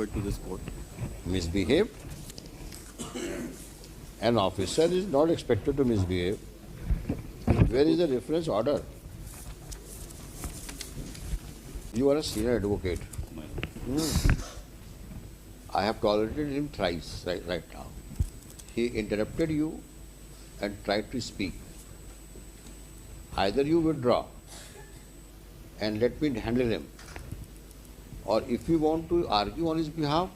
to this court. Misbehave. An officer is not expected to misbehave. Where is the reference order? You are a senior advocate. I have tolerated him thrice right now. He interrupted you and tried to speak. Either you withdraw and let me handle him, or if you want to argue on his behalf,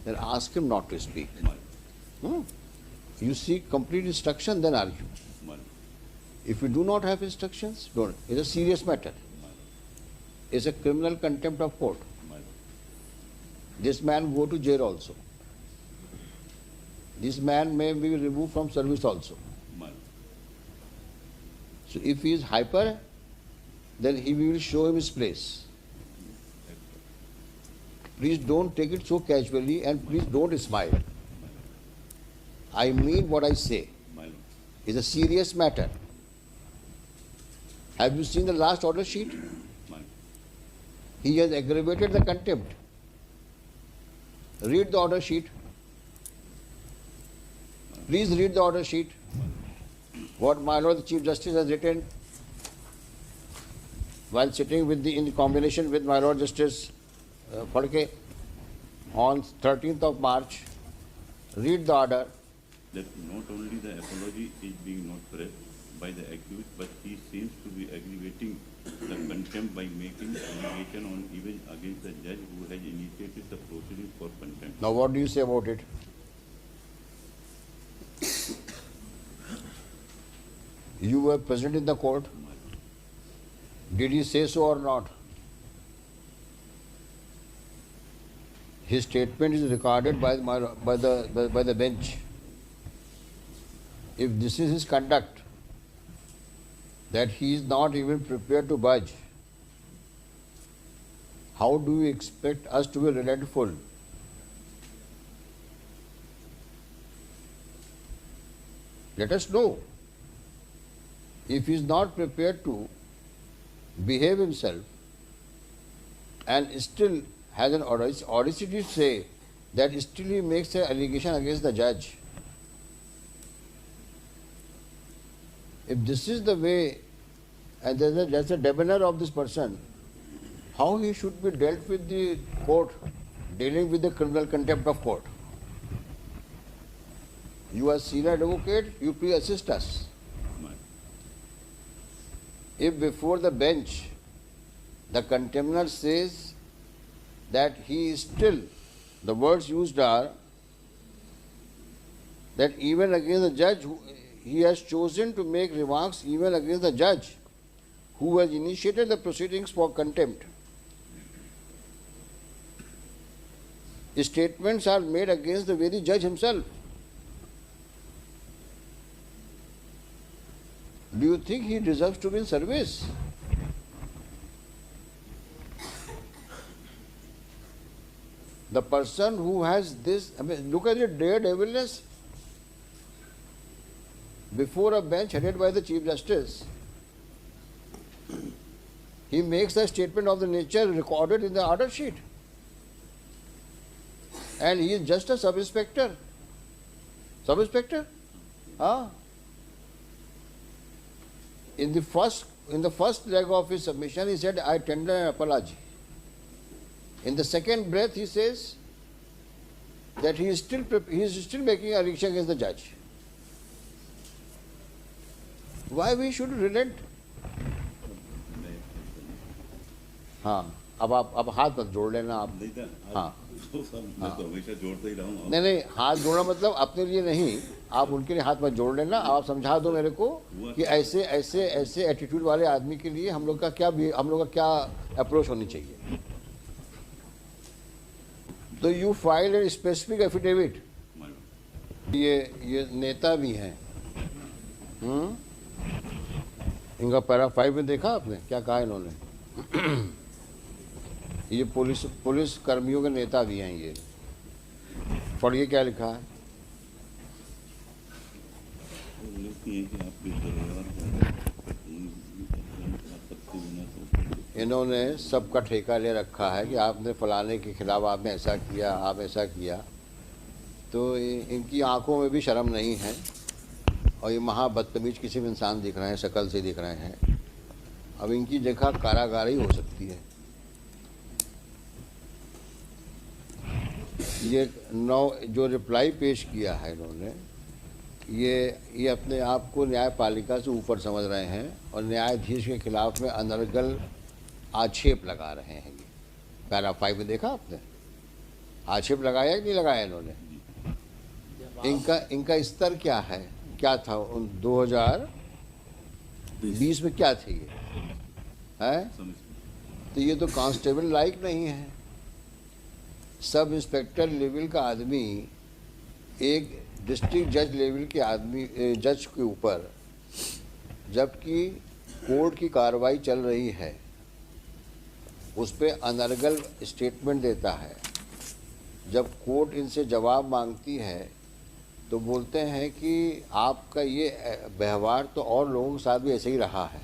then ask him not to speak. You seek complete instruction, then argue. If you do not have instructions, don't. It's a serious matter. It's a criminal contempt of court. This man go to jail also. This man may be removed from service also. So if he is hyper, then he will show him his place. Please don't take it so casually and please don't smile. I mean what I say. It's a serious matter. Have you seen the last order sheet? He has aggravated the contempt. Read the order sheet. Please read the order sheet. What my Lord the Chief Justice has written while sitting in combination with my Lord Justice Phadke on 13th of March. Read the order. That not only the apology is being not pressed by the accused, but he seems to be aggravating the contempt by making allegation on even against the judge who has initiated the proceeding for contempt. Now what do you say about it? You were present in the court. Did he say so or not? His statement is recorded by the bench. If this is his conduct, that he is not even prepared to budge, how do you expect us to be relentful? Let us know. If he is not prepared to behave himself and still has an audacity to say that still he makes an allegation against the judge. If this is the way, and that's a demeanor of this person, how he should be dealt with the court, dealing with the criminal contempt of court? You are senior advocate, you please assist us. If before the bench the contemptor says that he is still, the words used are that even against the judge, he has chosen to make remarks even against the judge who has initiated the proceedings for contempt. Statements are made against the very judge himself. Do you think he deserves to be in service? The person who has this, look at the daredevilness. Before a bench headed by the Chief Justice, he makes a statement of the nature recorded in the order sheet. And he is just a sub-inspector. Sub-inspector? In the first leg of his submission, he said, I tender an apology. In the second breath, he says that he is still making allegation against the judge. Why we should relent? हाँ, अब हाथ मत जोड़ लेना आप. हाँ. मैं तो हमेशा जोड़ता ही रहूँगा. नहीं, हाथ जोड़ना मतलब अपने लिए नहीं, आप उनके लिए हाथ मत जोड़ लेना. आप समझा दो मेरे को कि ऐसे एटीट्यूड वाले आदमी के लिए हम लोग का क्या अप्रोच होनी चाहिए. तो you file a specific affidavit. ये नेता भी हैं. इनका पैरा 5 में देखा आपने क्या कहा इन्होंने? ये पुलिस कर्मियों के नेता भी हैं. ये पढ़िए क्या लिखा है. इन्होंने सबका ठेका ले रखा है कि आपने फलाने के खिलाफ आपने ऐसा किया, आप ऐसा किया, तो इनकी आंखों में भी शर्म नहीं है और ये महा बदतमीज किसी भी इंसान दिख रहे हैं, शक्ल से दिख रहे हैं। अब इनकी जगह कारागारी हो सकती है। ये जो रिप्लाई पेश किया है इन्होंने, ये अपने आप को न्यायपालिका से ऊपर समझ रहे हैं और न्यायाधीश के खिलाफ में अनर्गल आक्षेप लगा रहे हैं। ये पैरा 5 में देखा आपने, आक्षेप लगाया कि नहीं लगाया इन्होंने? इनका स्तर क्या है, क्या था उन 2020 में, क्या थे ये है? तो ये तो कांस्टेबल लायक नहीं है। सब इंस्पेक्टर लेवल का आदमी एक डिस्ट्रिक्ट जज लेवल के आदमी जज के ऊपर, जबकि कोर्ट की कार्रवाई चल रही है, उस पर अनर्गल स्टेटमेंट देता है। जब कोर्ट इनसे जवाब मांगती है तो बोलते हैं कि आपका ये व्यवहार तो और लोगों के साथ भी ऐसे ही रहा है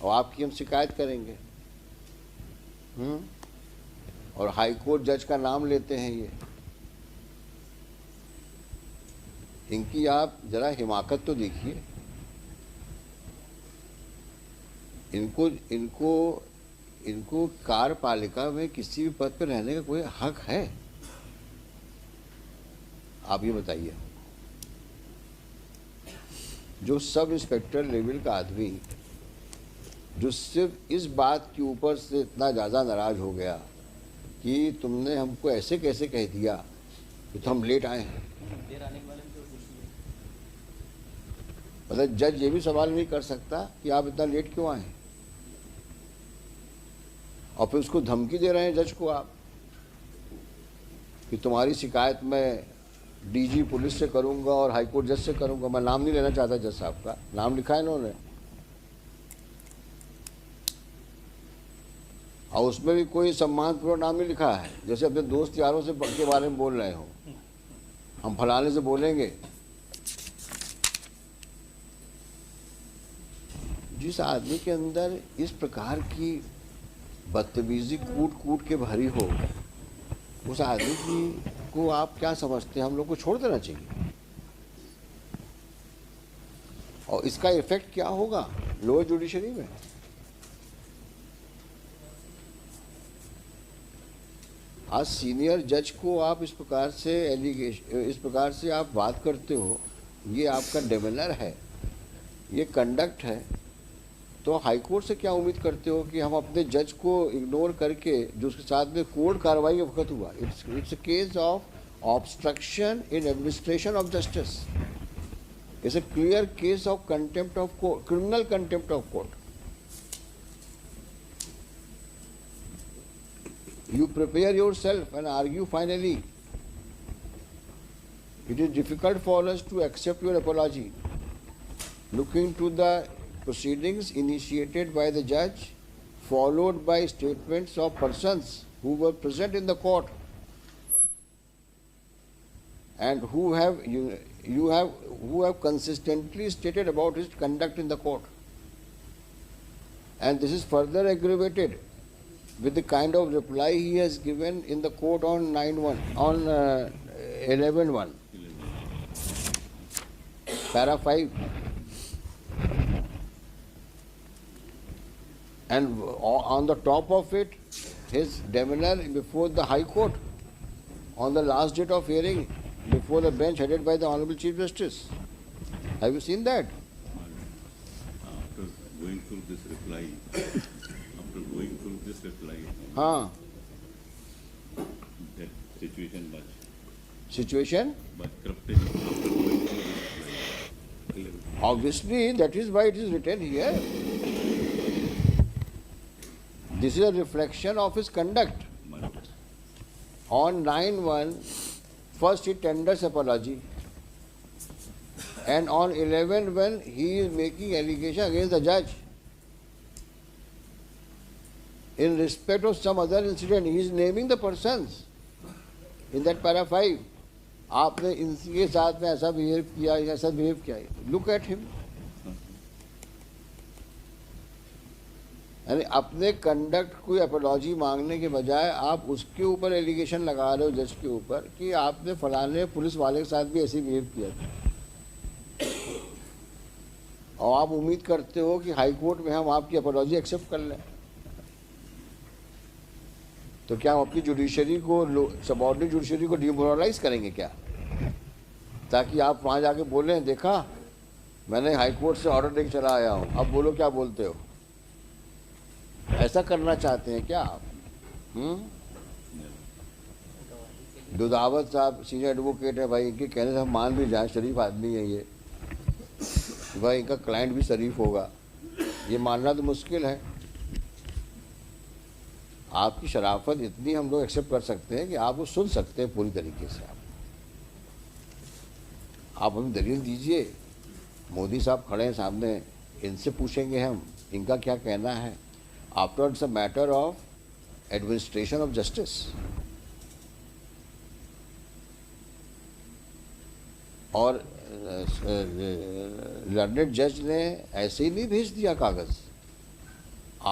और आपकी हम शिकायत करेंगे। और हाई कोर्ट जज का नाम लेते हैं ये। इनकी आप जरा हिमाकत तो देखिए। इनको कार्यपालिका में किसी भी पद पर रहने का कोई हक है? आप ये बताइए। जो सब इंस्पेक्टर लेवल का आदमी, जो सिर्फ इस बात के ऊपर से इतना ज़्यादा नाराज हो गया कि तुमने हमको ऐसे कैसे कह दिया कि तो हम लेट आए हैं। मतलब जज ये भी सवाल नहीं कर सकता कि आप इतना लेट क्यों आए, और फिर उसको धमकी दे रहे हैं जज को आप कि तुम्हारी शिकायत मैं डीजी पुलिस से करूंगा और हाईकोर्ट जज से करूंगा। मैं नाम नहीं लेना चाहता जज साहब का, नाम लिखा है इन्होंने, और उसमें भी कोई सम्मानपूर्वक नाम नहीं लिखा है, जैसे अपने दोस्त यारों से के बारे में बोल रहे हो, हम फलाने से बोलेंगे। जिस आदमी के अंदर इस प्रकार की बदतमीजी कूट कूट के भरी हो, उस आदमी को आप क्या समझते हैं? हम लोग को छोड़ देना चाहिए। और इसका इफेक्ट क्या होगा लोअर जुडिशरी में? आज सीनियर जज को आप इस प्रकार से आप बात करते हो, ये आपका डेमेनर है, ये कंडक्ट है, तो हाईकोर्ट से क्या उम्मीद करते हो कि हम अपने जज को इग्नोर करके, जो उसके साथ में कोर्ट कार्रवाई के वक्त हुआ, it's a case of obstruction in administration of justice, it's a clear case of contempt of court, criminal contempt of court. You prepare yourself and argue finally. It is difficult for us to accept your apology. Looking to the proceedings initiated by the judge, followed by statements of persons who were present in the court and who have consistently stated about his conduct in the court. And this is further aggravated with the kind of reply he has given in the court on 11-1, para 5. And on the top of it, his demeanor before the High Court on the last date of hearing before the bench headed by the Honorable Chief Justice. Have you seen that? After going through this reply, that situation was corrupted after going through this reply. Obviously, that is why it is written here. This is a reflection of his conduct. On 9-1, first he tenders apology, and on 11-1, he is making allegation against the judge. In respect of some other incident, he is naming the persons in that para 5. आपने इनके साथ में ऐसा behave किया, ऐसा behave किया. Look at him. यानी अपने कंडक्ट को अपॉलॉजी मांगने के बजाय आप उसके ऊपर एलिगेशन लगा रहे हो जज के ऊपर कि आपने फलाने पुलिस वाले के साथ भी ऐसे बिहेव किया था, और आप उम्मीद करते हो कि हाई कोर्ट में हम आपकी अपॉलॉजी एक्सेप्ट कर लें। तो क्या हम अपनी जुडिशरी को, सबऑर्डिनेट जुडिशरी को डिमोरलाइज करेंगे क्या, ताकि आप वहाँ जाके बोलें देखा मैंने हाई कोर्ट से ऑर्डर लेके चला आया हूँ, अब बोलो क्या बोलते हो? ऐसा करना चाहते हैं क्या आप? दुधावत साहब सीनियर एडवोकेट है भाई, इनके कहने से हम मान भी जाएं, शरीफ आदमी है ये भाई, इनका क्लाइंट भी शरीफ होगा, ये मानना तो मुश्किल है। आपकी शराफत इतनी हम लोग एक्सेप्ट कर सकते हैं कि आप वो सुन सकते हैं पूरी तरीके से। आप हमें दलील दीजिए, मोदी साहब खड़े हैं सामने, इनसे पूछेंगे हम इनका क्या कहना है। After it's a matter of administration of justice. और लर्नेड जज ने ऐसे ही नहीं भेज दिया कागज।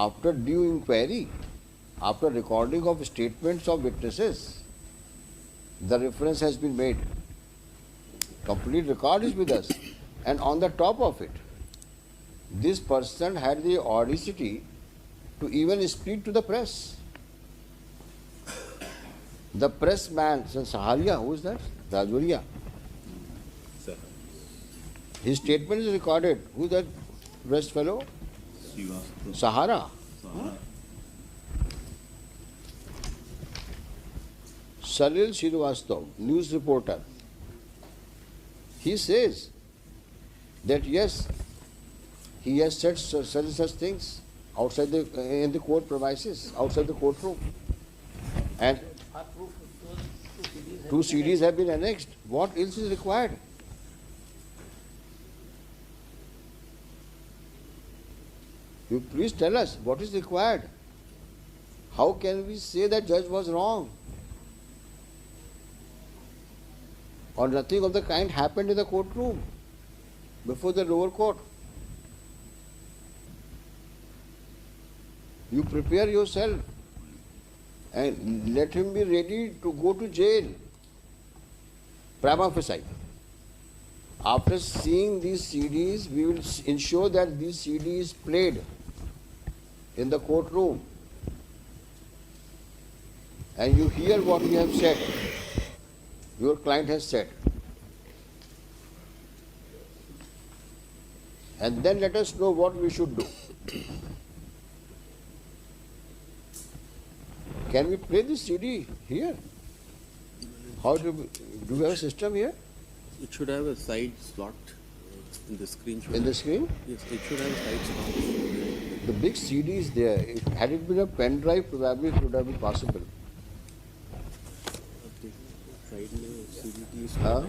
After due inquiry, after recording of statements of witnesses, the reference has been made. Complete record is with us, and on the top of it, this person had the audacity to even speak to the press. The pressman, Saharia, who is that? Rajoria. His statement is recorded. Who is that press fellow? Sahara. Salil Srivastava, news reporter, he says that yes, he has said such things outside in the court premises, outside the courtroom, and two CDs have been annexed. What else is required? You please tell us what is required. How can we say that judge was wrong? Or nothing of the kind happened in the courtroom before the lower court. You prepare yourself and let him be ready to go to jail. Prima facie. After seeing these CDs, we will ensure that these CDs played in the courtroom. And you hear what we have said. Your client has said. And then let us know what we should do. Can we play this CD here? How do we have a system here? It should have a side slot in the screen. In the screen? Yes, it should have a side slot. The big CD is there. Had it been a pen drive, probably it would have been possible. Side में CDT is हाँ?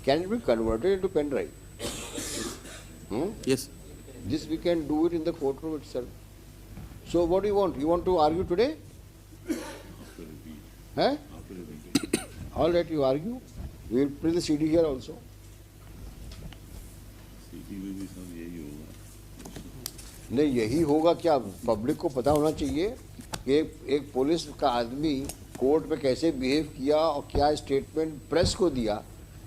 Can it be converted into pen drive? Yes. This we can do it in the courtroom itself. So what do you want? You want to argue today? Huh? All right, you argue. We will print the CD here also. CD में भी सब यही होगा। नहीं, यही होगा क्या? Public को पता होना चाहिए कि एक पुलिस का आदमी कोर्ट में कैसे बिहेव किया और क्या स्टेटमेंट प्रेस को दिया।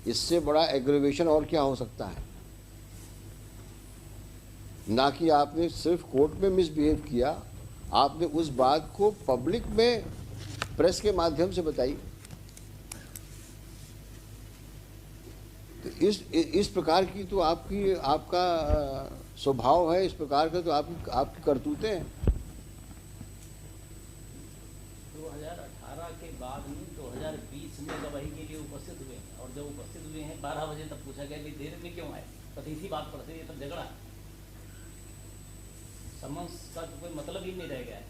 इससे बड़ा एग्रीवेशन और क्या हो सकता है? ना कि आपने सिर्फ कोर्ट में मिसबिहेव किया, आपने उस बात को पब्लिक में प्रेस के माध्यम से बताई। तो इस प्रकार की तो आपका स्वभाव है, इस प्रकार का तो आपकी करतूतें हैं। 2018 के बाद में 2020 में गवाही के लिए उपस्थित हुए, और जब उपस्थित हुए हैं 12 बजे तब पूछा गया कि देर में क्यों आए, बस इसी बात पर से ये सब झगड़ा। समन्स का कोई मतलब ही नहीं रह गया है।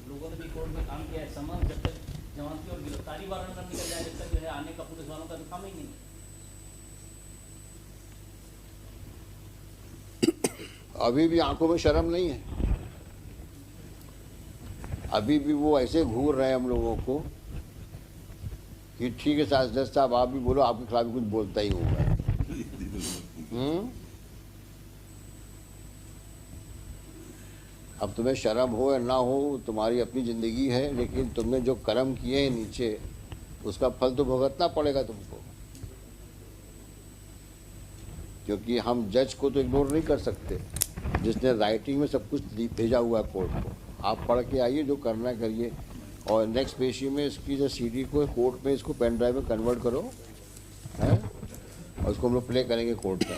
लोगों ने भी कोर्ट में काम किया है, समन्स जब तक जमानती और गिरफ्तारी वारंट न निकल जाए, जब तक जो है आने का पुलिस वालों का तो काम ही नहीं। अभी भी आंखों में शर्म नहीं है, अभी भी वो ऐसे घूर रहे हैं हम लोगों को कि ठीक है जज साहब आप भी बोलो, आपके खिलाफ भी कुछ बोलता ही हूँ मैं। अब तुम्हें शर्म हो या ना हो, तुम्हारी अपनी ज़िंदगी है, लेकिन तुमने जो कर्म किए हैं नीचे, उसका फल तो भुगतना पड़ेगा तुमको। क्योंकि हम जज को तो इग्नोर नहीं कर सकते, जिसने राइटिंग में सब कुछ भेजा हुआ है कोर्ट को। आप पढ़ के आइए, जो करना करिए, और नेक्स्ट पेशी में इसकी जो सीडी को कोर्ट में इसको पेन ड्राइव में कन्वर्ट करो, हैं, और उसको हम लोग प्ले करेंगे कोर्ट में।